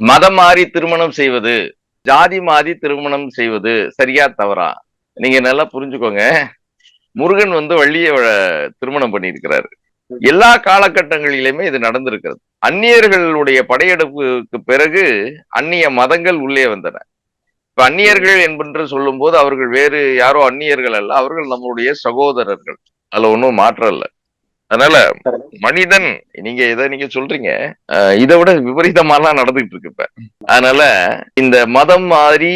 மதம் மாறி திருமணம் செய்வது, ஜாதி மாறி திருமணம் செய்வது சரியா தவறா? நீங்க நல்லா புரிஞ்சுக்கோங்க. முருகன் வள்ளிய திருமணம் பண்ணியிருக்கிறாரு. எல்லா காலகட்டங்களிலுமே இது நடந்திருக்கிறது. அந்நியர்களுடைய படையெடுப்புக்கு பிறகு அந்நிய மதங்கள் உள்ளே வந்தன. இப்ப அந்நியர்கள் என்பென்று சொல்லும்போது அவர்கள் வேறு யாரோ அந்நியர்கள் அல்ல. அவர்கள் நம்முடைய சகோதரர்கள். அதுல ஒண்ணும் மாற்றம் இல்ல. அதனால மனிதன் நீங்க சொல்றீங்க. இதை விட விபரீதமாலாம் நடந்துகிட்டு இருக்கு இப்ப. அதனால இந்த மதம் மாறி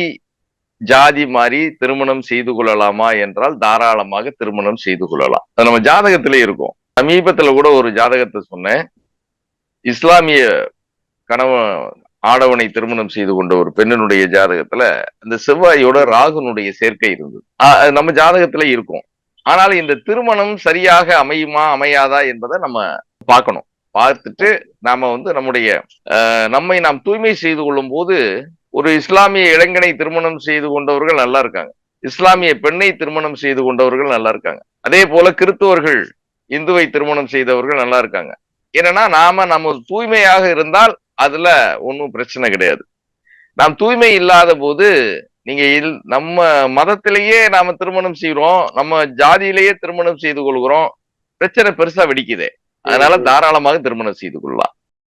ஜாதி மாறி திருமணம் செய்து கொள்ளலாமா என்றால் தாராளமாக திருமணம் செய்து கொள்ளலாம். அது நம்ம ஜாதகத்திலே இருக்கும். சமீபத்துல கூட ஒரு ஜாதகத்தை சொன்னேன். இஸ்லாமிய கணவன் ஆடவனை திருமணம் செய்து கொண்ட ஒரு பெண்ணினுடைய ஜாதகத்துல அந்த செவ்வாயோட ராகுனுடைய சேர்க்கை இருந்தது. அது நம்ம ஜாதகத்துல இருக்கும். ஆனால் இந்த திருமணம் சரியாக அமையுமா அமையாதா என்பதை நம்ம பார்க்கணும். பார்த்துட்டு நாம நம்முடைய நம்மை நாம் தூய்மை செய்து கொள்ளும் போது ஒரு இஸ்லாமிய இளைஞனை திருமணம் செய்து கொண்டவர்கள் நல்லா இருக்காங்க. இஸ்லாமிய பெண்ணை திருமணம் செய்து கொண்டவர்கள் நல்லா இருக்காங்க. அதே போல கிறிஸ்துவர்கள் இந்துவை திருமணம் செய்தவர்கள் நல்லா இருக்காங்க. ஏன்னா நம்ம தூய்மையாக இருந்தால் அதுல ஒன்றும் பிரச்சனை கிடையாது. நாம் தூய்மை இல்லாத போது நீங்க நம்ம மதத்திலேயே நாம திருமணம் செய்யறோம், நம்ம ஜாதியிலேயே திருமணம் செய்து கொள்கிறோம், பிரச்சனை பெருசா வெடிக்குதே. அதனால தாராளமாக திருமணம் செய்து கொள்ளலாம்.